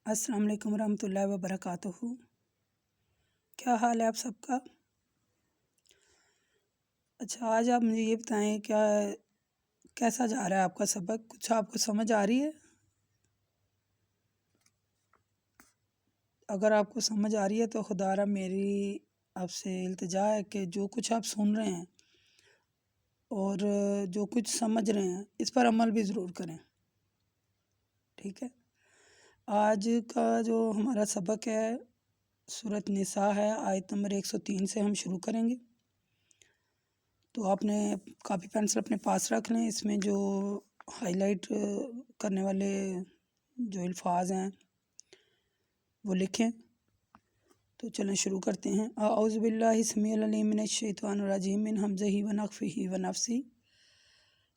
السلام علیکم ورحمۃ اللہ وبرکاتہ۔ کیا حال ہے آپ سب کا؟ اچھا، آج آپ مجھے یہ بتائیں کیسا جا رہا ہے آپ کا سبق؟ کچھ آپ کو سمجھ آ رہی ہے؟ اگر آپ کو سمجھ آ رہی ہے تو خدا را میری آپ سے التجا ہے کہ جو کچھ آپ سن رہے ہیں اور جو کچھ سمجھ رہے ہیں اس پر عمل بھی ضرور کریں، ٹھیک ہے؟ آج کا جو ہمارا سبق ہے سورۃ نساء ہے، آیت نمبر 103 سے ہم شروع کریں گے۔ تو آپ نے کاپی پینسل اپنے پاس رکھ لیں، اس میں جو ہائی لائٹ کرنے والے جو الفاظ ہیں وہ لکھیں۔ تو چلیں شروع کرتے ہیں۔ اعوذ باللہ السمیع العلیم من الشیطان الرجیم من ہمزہ ونفخہ ونفثہ۔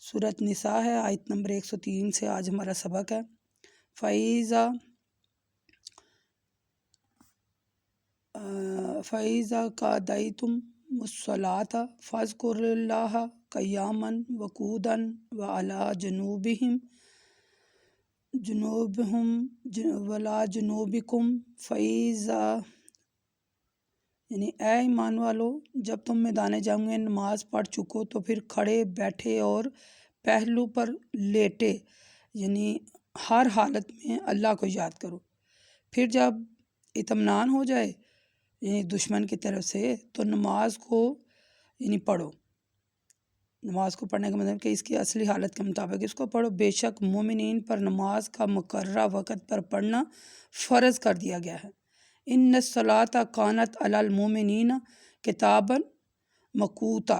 سورۃ نساء ہے، آیت نمبر 103 سے آج ہمارا سبق ہے۔ فَإِذَا قَضَيْتُمُ الصَّلَاةَ فَاذْكُرُوا اللَّهَ قِيَامًا وَقُعُودًا وَعَلَىٰ جُنُوبِهِمْ وَعَلَىٰ جُنُوبِكُمْ فَإِذَا یعنی اے ایمان والو، جب تم میدان جنگ میں نماز پڑھ چکو تو پھر کھڑے، بیٹھے اور پہلو پر لیٹے یعنی ہر حالت میں اللہ کو یاد کرو۔ پھر جب اطمینان ہو جائے یعنی دشمن کی طرف سے تو نماز کو یعنی پڑھو۔ نماز کو پڑھنے کا مطلب کہ اس کی اصلی حالت کے مطابق اس کو پڑھو۔ بے شک مومنین پر نماز کا مقررہ وقت پر پڑھنا فرض کر دیا گیا ہے۔ ان الصلاۃ کانت علی المؤمنین کتابا موقوتا۔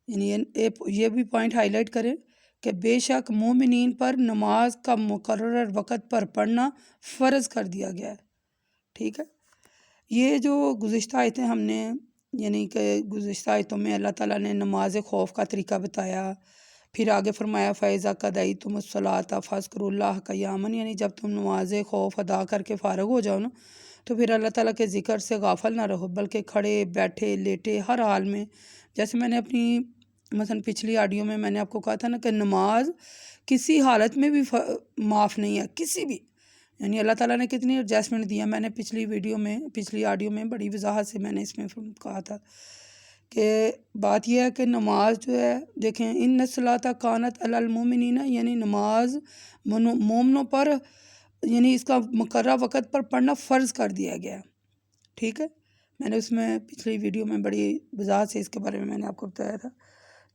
یعنی یہ بھی پوائنٹ ہائی لائٹ کریں کہ بے شک مومنین پر نماز کا مقرر وقت پر پڑھنا فرض کر دیا گیا ہے، ٹھیک ہے؟ یہ جو گزشتہ آیتیں ہم نے یعنی کہ گزشتہ آیتوں میں اللہ تعالیٰ نے نماز خوف کا طریقہ بتایا، پھر آگے فرمایا فَإِذَا قَضَيْتُمُ الصَّلَاةَ فَاذْكُرُوا اللَّهَ قِيَامًا، یعنی جب تم نماز خوف ادا کر کے فارغ ہو جاؤ نا تو پھر اللہ تعالیٰ کے ذکر سے غافل نہ رہو، بلکہ کھڑے، بیٹھے، لیٹے ہر حال میں۔ جیسے میں نے اپنی مثلا پچھلی آڈیو میں نے آپ کو کہا تھا نا کہ نماز کسی حالت میں بھی معاف نہیں ہے، کسی بھی، یعنی اللہ تعالیٰ نے کتنی ایڈجسٹمنٹ دیا۔ میں نے پچھلی آڈیو میں بڑی وضاحت سے میں نے اس میں کہا تھا کہ بات یہ ہے کہ نماز جو ہے دیکھیں، ان الصلاۃ کانت علی المؤمنین، یعنی نماز مومنوں پر یعنی اس کا مقررہ وقت پر پڑھنا فرض کر دیا گیا ہے، ٹھیک ہے؟ میں نے اس میں پچھلی ویڈیو میں بڑی وضاحت سے اس کے بارے میں نے آپ کو بتایا تھا۔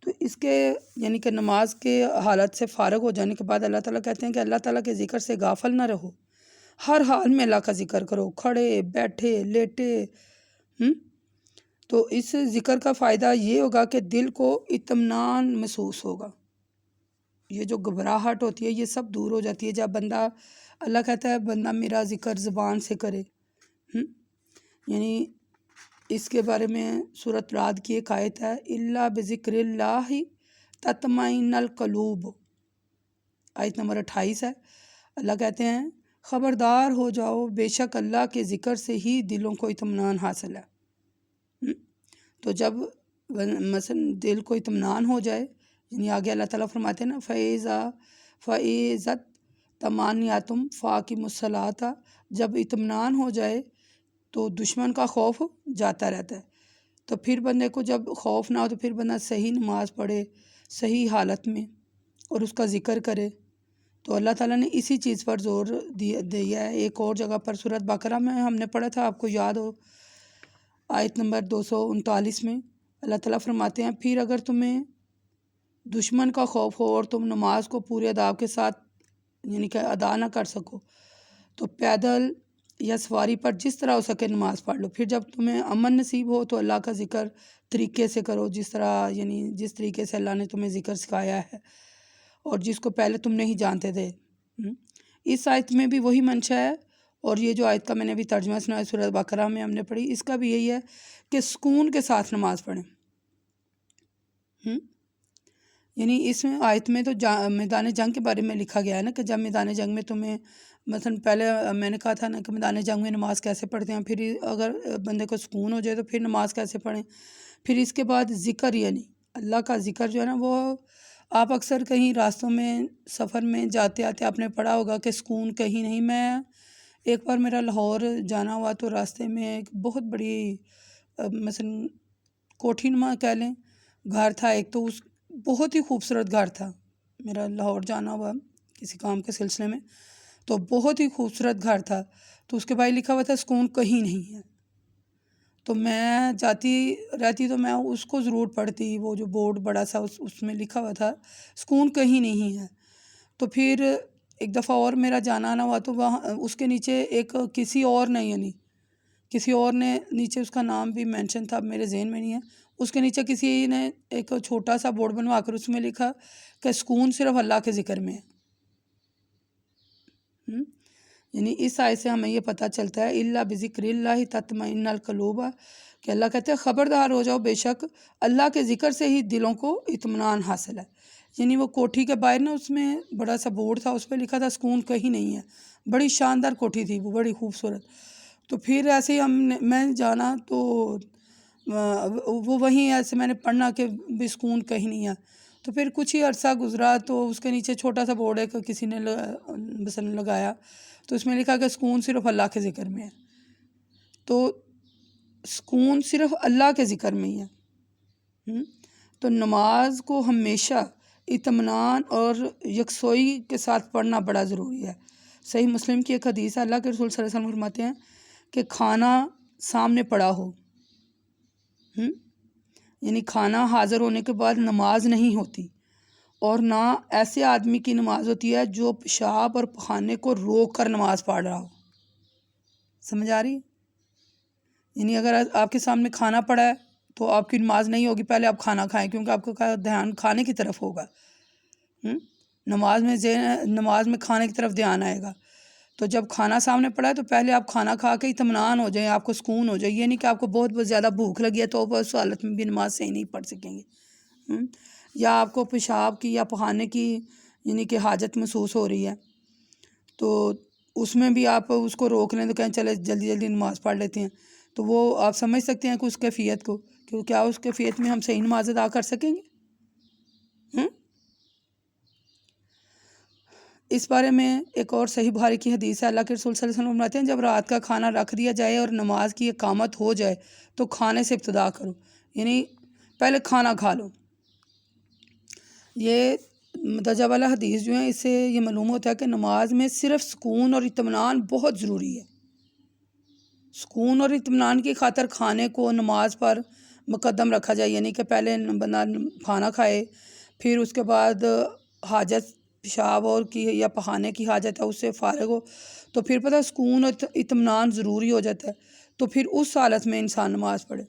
تو اس کے یعنی کہ نماز کے حالت سے فارغ ہو جانے کے بعد اللہ تعالیٰ کہتے ہیں کہ اللہ تعالیٰ کے ذکر سے غافل نہ رہو، ہر حال میں اللہ کا ذکر کرو، کھڑے، بیٹھے، لیٹے۔ تو اس ذکر کا فائدہ یہ ہوگا کہ دل کو اطمینان محسوس ہوگا، یہ جو گھبراہٹ ہوتی ہے یہ سب دور ہو جاتی ہے جب بندہ، اللہ کہتا ہے بندہ میرا ذکر زبان سے کرے۔ یعنی اس کے بارے میں سورۃ رعد کی ایک آیت ہے، الا بذکر اللہ تطمئن القلوب، آیت نمبر 28 ہے۔ اللہ کہتے ہیں خبردار ہو جاؤ، بے شک اللہ کے ذکر سے ہی دلوں کو اطمینان حاصل ہے۔ تو جب مثلا دل کو اطمینان ہو جائے، یعنی آگے اللہ تعالیٰ فرماتے ہیں نا فَإِذَا طَمَأْنَنْتُمْ فَأَقِیمُوا الصَّلَاةَ، جب اطمینان ہو جائے تو دشمن کا خوف جاتا رہتا ہے۔ تو پھر بندے کو جب خوف نہ ہو تو پھر بندہ صحیح نماز پڑھے صحیح حالت میں اور اس کا ذکر کرے۔ تو اللہ تعالیٰ نے اسی چیز پر زور دیا ہے۔ ایک اور جگہ پر سورۃ بقرہ میں ہم نے پڑھا تھا، آپ کو یاد ہو، آیت نمبر 239 میں اللہ تعالیٰ فرماتے ہیں پھر اگر تمہیں دشمن کا خوف ہو اور تم نماز کو پورے اداب کے ساتھ یعنی کہ ادا نہ کر سکو تو پیدل یا سواری پر جس طرح ہو سکے نماز پڑھ لو۔ پھر جب تمہیں امن نصیب ہو تو اللہ کا ذکر طریقے سے کرو، جس طرح یعنی جس طریقے سے اللہ نے تمہیں ذکر سکھایا ہے اور جس کو پہلے تم نہیں جانتے تھے۔ اس آیت میں بھی وہی منشا ہے، اور یہ جو آیت کا میں نے بھی ترجمہ سنا ہے سورۃ بقرہ میں ہم نے پڑھی، اس کا بھی یہی ہے کہ سکون کے ساتھ نماز پڑھیں۔ یعنی اس میں آیت میں تو میدان جنگ کے بارے میں لکھا گیا ہے نا کہ جب میدان جنگ میں تمہیں مثلا پہلے میں نے کہا تھا نا کہ میدان جنگ میں نماز کیسے پڑھتے ہیں، پھر اگر بندے کو سکون ہو جائے تو پھر نماز کیسے پڑھیں۔ پھر اس کے بعد ذکر، یعنی اللہ کا ذکر جو ہے نا وہ آپ اکثر کہیں راستوں میں سفر میں جاتے آتے آپ نے پڑھا ہوگا کہ سکون کہیں نہیں. میں ایک بار میرا لاہور جانا ہوا تو راستے میں ایک بہت بڑی مثلاً کوٹھی نما کہہ لیں گھر تھا ایک، تو اس بہت ہی خوبصورت گھر تھا. میرا لاہور جانا ہوا کسی کام کے سلسلے میں، تو بہت ہی خوبصورت گھر تھا. تو اس کے باہر لکھا ہوا تھا سکون کہیں نہیں ہے. تو میں جاتی رہتی تو میں اس کو ضرور پڑھتی، وہ جو بورڈ بڑا سا اس میں لکھا ہوا تھا سکون کہیں نہیں ہے. تو پھر ایک دفعہ اور میرا جانا آنا ہوا تو وہاں اس کے نیچے ایک کسی اور نے نیچے اس کا نام بھی مینشن تھا، میرے ذہن میں نہیں ہے. اس کے نیچے کسی نے ایک چھوٹا سا بورڈ بنوا کر اس میں لکھا کہ سکون صرف اللہ کے ذکر میں ہے. یعنی اس آیت سے ہمیں یہ پتہ چلتا ہے الا بذکر اللہ تطمئن القلوب، کہ اللہ کہتے ہیں خبردار ہو جاؤ، بے شک اللہ کے ذکر سے ہی دلوں کو اطمینان حاصل ہے. یعنی وہ کوٹھی کے باہر نا اس میں بڑا سا بورڈ تھا، اس پہ لکھا تھا سکون کہیں نہیں ہے. بڑی شاندار کوٹھی تھی وہ، بڑی خوبصورت. تو پھر ایسے ہی میں جانا تو وہ وہیں ایسے میں نے پڑھنا کہ بھی سکون کہیں نہیں ہے. تو پھر کچھ ہی عرصہ گزرا تو اس کے نیچے چھوٹا سا بورڈ ہے کہ کسی نے مثلاً لگایا، تو اس میں لکھا کہ سکون صرف اللہ کے ذکر میں ہے. تو سکون صرف اللہ کے ذکر میں ہی ہے. تو نماز کو ہمیشہ اطمینان اور یکسوئی کے ساتھ پڑھنا بڑا ضروری ہے. صحیح مسلم کی ایک حدیث ہے، اللہ کے رسول صلی اللہ علیہ وسلم فرماتے ہیں کہ کھانا سامنے پڑا ہو، یعنی کھانا حاضر ہونے کے بعد نماز نہیں ہوتی، اور نہ ایسے آدمی کی نماز ہوتی ہے جو پیشاب اور پخانے کو روک کر نماز پڑھ رہا ہو. سمجھ آ رہی ہے؟ یعنی اگر آپ کے سامنے کھانا پڑا ہے تو آپ کی نماز نہیں ہوگی، پہلے آپ کھانا کھائیں، کیونکہ آپ کا دھیان کھانے کی طرف ہوگا. نماز میں کھانے کی طرف دھیان آئے گا. تو جب کھانا سامنے پڑا ہے تو پہلے آپ کھانا کھا کے اطمینان ہو جائیں، آپ کو سکون ہو جائے. یہ نہیں کہ آپ کو بہت زیادہ بھوک لگی ہے تو اس حالت میں بھی نماز صحیح نہیں پڑھ سکیں گے، یا آپ کو پیشاب کی یا پخانے کی یعنی کہ حاجت محسوس ہو رہی ہے تو اس میں بھی آپ اس کو روک لیں تو کہیں چلے جلدی جلدی نماز پڑھ لیتے ہیں. تو وہ آپ سمجھ سکتے ہیں کہ اس کیفیت کو، کہ کیا اس کیفیت میں ہم صحیح نماز ادا کر سکیں گے. اس بارے میں ایک اور صحیح بخاری کی حدیث ہے، اللہ کے رسول صلی اللہ علیہ وسلم فرماتے ہیں جب رات کا کھانا رکھ دیا جائے اور نماز کی اقامت ہو جائے تو کھانے سے ابتدا کرو، یعنی پہلے کھانا کھا لو. یہ مدرجہ والا حدیث جو ہے اس سے یہ معلوم ہوتا ہے کہ نماز میں صرف سکون اور اطمینان بہت ضروری ہے. سکون اور اطمینان کی خاطر کھانے کو نماز پر مقدم رکھا جائے، یعنی کہ پہلے بندہ کھانا کھائے، پھر اس کے بعد حاجت پیشاب اور کی یا پخانے کی حاجت ہے اس سے فارغ ہو، تو پھر پتہ سکون اور اطمینان ضروری ہو جاتا ہے. تو پھر اس حالت میں انسان نماز پڑھے.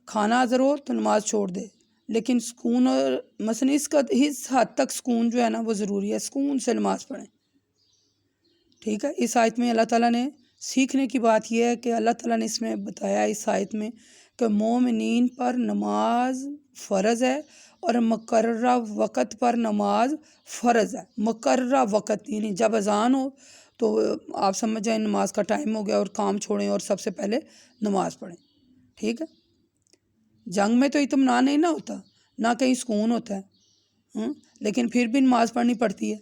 کھانا حاضر ہو تو نماز چھوڑ دے، لیکن سکون اور مثلا اس حد تک سکون جو ہے نا وہ ضروری ہے، سکون سے نماز پڑھیں. ٹھیک ہے. اس آیت میں اللہ تعالیٰ نے سیکھنے کی بات یہ ہے کہ اللہ تعالیٰ نے اس میں بتایا اس آیت میں کہ مومنین پر نماز فرض ہے اور مقررہ وقت پر نماز فرض ہے. مقررہ وقت یعنی جب اذان ہو تو آپ سمجھ جائیں نماز کا ٹائم ہو گیا اور کام چھوڑیں اور سب سے پہلے نماز پڑھیں. ٹھیک ہے. جنگ میں تو اطمینان نہیں نہ ہوتا، نہ کہیں سکون ہوتا ہے، لیکن پھر بھی نماز پڑھنی پڑتی ہے.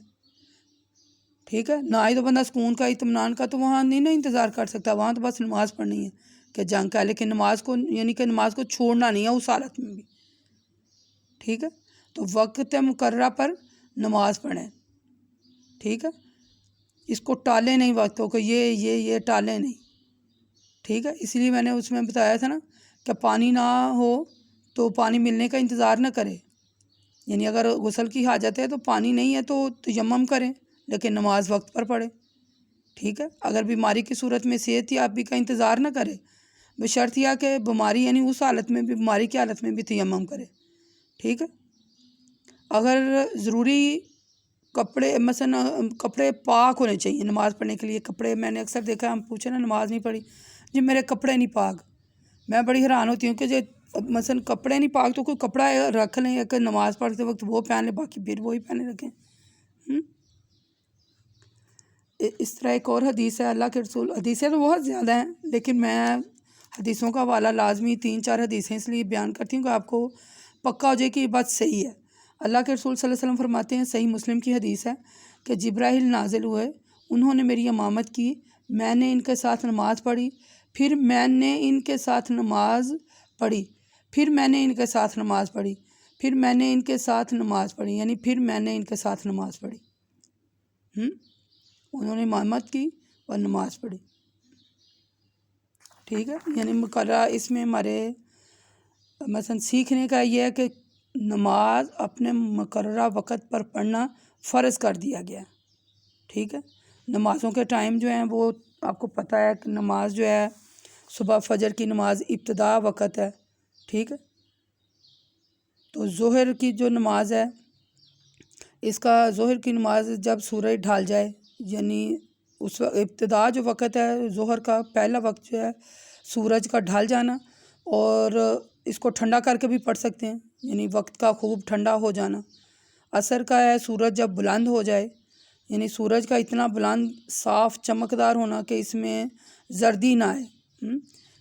ٹھیک ہے. نہ ہی تو بندہ سکون کا اطمینان کا تو وہاں نہیں انتظار کر سکتا، وہاں تو بس نماز پڑھنی ہے کہ جنگ کا، لیکن نماز کو یعنی کہ نماز کو چھوڑنا نہیں ہے اس حالت میں بھی. ٹھیک ہے. تو وقت مقررہ پر نماز پڑھیں. ٹھیک ہے. اس کو ٹالیں نہیں وقتوں کو، یہ ٹالیں نہیں. ٹھیک ہے. اس لیے میں نے اس میں بتایا تھا نا کہ پانی نہ ہو تو پانی ملنے کا انتظار نہ کرے، یعنی اگر غسل کی حاجت ہے تو پانی نہیں ہے تو تیمم کریں، لیکن نماز وقت پر پڑھیں. ٹھیک ہے. اگر بیماری کی صورت میں صحت یابی کا انتظار نہ کرے، بشرط یہ کہ بیماری یعنی اس حالت میں بھی، بیماری کی حالت میں بھی تیمم کرے. ٹھیک ہے. اگر ضروری کپڑے مثلا کپڑے پاک ہونے چاہیے نماز پڑھنے کے لیے. کپڑے میں نے اکثر دیکھا ہم پوچھیں نا نماز نہیں پڑھی جی میرے کپڑے نہیں پاک. میں بڑی حیران ہوتی ہوں کہ جو مثلا کپڑے نہیں پاک تو کوئی کپڑا رکھ لیں کہ نماز پڑھتے وقت وہ پہن لیں، باقی پھر وہی پہنے رکھیں. اس طرح ایک اور حدیث ہے، اللہ کے رسول، حدیثیں تو بہت زیادہ ہیں لیکن میں حدیثوں کا حوالہ لازمی 3-4 حدیثیں اس لیے بیان کرتی ہوں کہ آپ کو پکا ہو جائے کہ یہ بات صحیح ہے۔ اللہ کے رسول صلی اللہ علیہ وسلم فرماتے ہیں، صحیح مسلم کی حدیث ہے کہ جبرائیل نازل ہوئے، انہوں نے میری امامت کی، میں نے ان کے ساتھ نماز پڑھی، پھر میں نے ان کے ساتھ نماز پڑھی، پھر میں نے ان کے ساتھ نماز پڑھی، پھر میں نے ان کے ساتھ نماز پڑھی، یعنی پھر میں نے ان کے ساتھ نماز پڑھی۔ انہوں نے امامت کی اور نماز پڑھی، ٹھیک ہے۔ یعنی مقررہ اس میں ہمارے مثلا سیکھنے کا یہ ہے کہ نماز اپنے مقررہ وقت پر پڑھنا فرض کر دیا گیا، ٹھیک ہے۔ نمازوں کے ٹائم جو ہیں وہ آپ کو پتہ ہے کہ نماز جو ہے صبح فجر کی نماز ابتدا وقت ہے، ٹھیک ہے۔ تو ظہر کی جو نماز ہے، اس کا ظہر کی نماز جب سورج ڈھال جائے، یعنی اس وقت ابتدا جو وقت ہے ظہر کا پہلا وقت جو ہے سورج کا ڈھل جانا، اور اس کو ٹھنڈا کر کے بھی پڑھ سکتے ہیں، یعنی وقت کا خوب ٹھنڈا ہو جانا۔ عصر کا ہے سورج جب بلند ہو جائے، یعنی سورج کا اتنا بلند صاف چمکدار ہونا کہ اس میں زردی نہ آئے،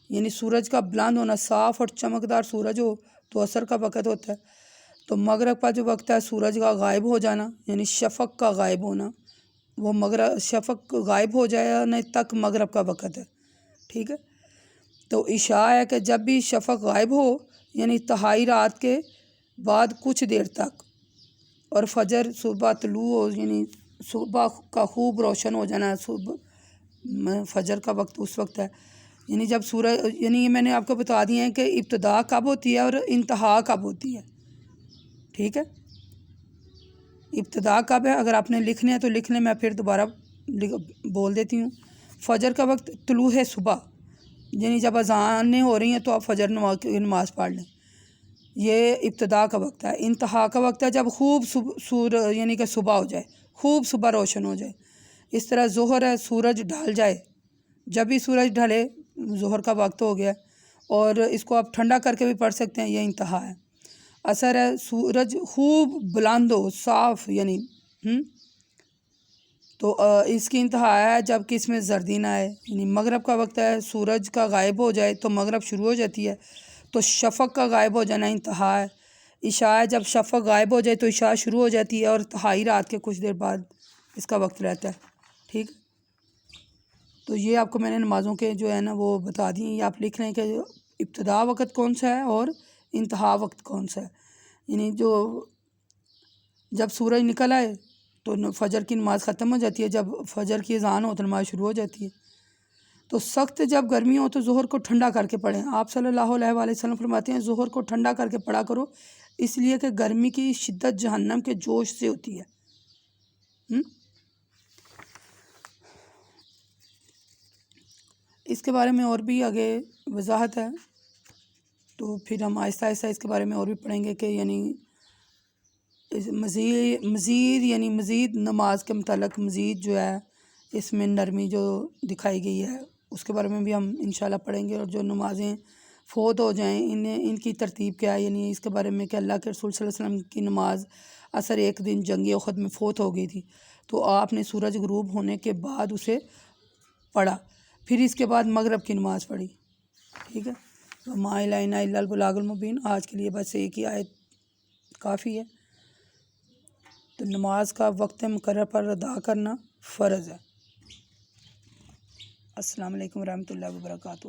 یعنی سورج کا بلند ہونا، صاف اور چمکدار سورج ہو تو عصر کا وقت ہوتا ہے۔ تو مغرب کا جو وقت ہے سورج کا غائب ہو جانا، یعنی شفق کا غائب ہونا، وہ شفق غائب ہو جانے تک مغرب کا وقت ہے، ٹھیک ہے۔ تو عشاء ہے کہ جب بھی شفق غائب ہو، یعنی تہائی رات کے بعد کچھ دیر تک، اور فجر صبح طلوع ہو، یعنی صبح کا خوب روشن ہو جانا، صبح فجر کا وقت اس وقت ہے، یعنی جب سورج، یعنی یہ میں نے آپ کو بتا دیا ہے کہ ابتدا کب ہوتی ہے اور انتہا کب ہوتی ہے، ٹھیک ہے۔ ابتدا کب ہے اگر آپ نے لکھنے ہیں تو لکھ لیں، میں پھر دوبارہ بول دیتی ہوں۔ فجر کا وقت طلوع صبح، یعنی جب اذانیں ہو رہی ہیں تو آپ فجر نماز پڑھ لیں، یہ ابتدا کا وقت ہے۔ انتہا کا وقت ہے جب خوب یعنی کہ صبح ہو جائے، خوب صبح روشن ہو جائے۔ اس طرح ظہر ہے سورج ڈھل جائے، جب بھی سورج ڈھلے ظہر کا وقت ہو گیا، اور اس کو آپ ٹھنڈا کر کے بھی پڑھ سکتے ہیں، یہ انتہا ہے۔ عصر ہے سورج خوب بلند ہو، صاف، یعنی تو اس کی انتہا ہے جب کہ اس میں زردی نہ آئے، یعنی مغرب کا وقت ہے سورج کا غائب ہو جائے تو مغرب شروع ہو جاتی ہے، تو شفق کا غائب ہو جانا انتہا ہے۔ عشاء ہے جب شفق غائب ہو جائے تو عشاء شروع ہو جاتی ہے، اور تہائی رات کے کچھ دیر بعد اس کا وقت رہتا ہے، ٹھیک۔ تو یہ آپ کو میں نے نمازوں کے جو ہے نا وہ بتا دیں، یہ آپ لکھ لیں کہ ابتدا وقت کون سا ہے اور انتہا وقت کون سا ہے، یعنی جو جب سورج نکل آئے تو فجر کی نماز ختم ہو جاتی ہے، جب فجر کی اذان ہو تو نماز شروع ہو جاتی ہے۔ تو سخت جب گرمی ہو تو ظہر کو ٹھنڈا کر کے پڑھیں، آپ صلی اللہ علیہ وآلہ وسلم فرماتے ہیں ظہر کو ٹھنڈا کر کے پڑھا کرو، اس لیے کہ گرمی کی شدت جہنم کے جوش سے ہوتی ہے۔ اس کے بارے میں اور بھی آگے وضاحت ہے، تو پھر ہم آہستہ آہستہ اس کے بارے میں اور بھی پڑھیں گے کہ یعنی مزید نماز کے متعلق مزید جو ہے اس میں نرمی جو دکھائی گئی ہے اس کے بارے میں بھی ہم انشاءاللہ پڑھیں گے، اور جو نمازیں فوت ہو جائیں ان کی ترتیب کیا ہے، یعنی اس کے بارے میں کہ اللہ کے رسول صلی اللہ علیہ وسلم کی نماز عصر ایک دن جنگ احد میں فوت ہو گئی تھی، تو آپ نے سورج غروب ہونے کے بعد اسے پڑھا، پھر اس کے بعد مغرب کی نماز پڑھی، ٹھیک ہے۔ وَمَا إِلَيْنَا إِلَّا الْبَلَاغُ الْمُبِينُ، آج کے لیے بس ایک ہی آیت کافی ہے۔ تو نماز کا وقت مقرر پر ادا کرنا فرض ہے۔ السلام علیکم ورحمۃ اللہ وبرکاتہ۔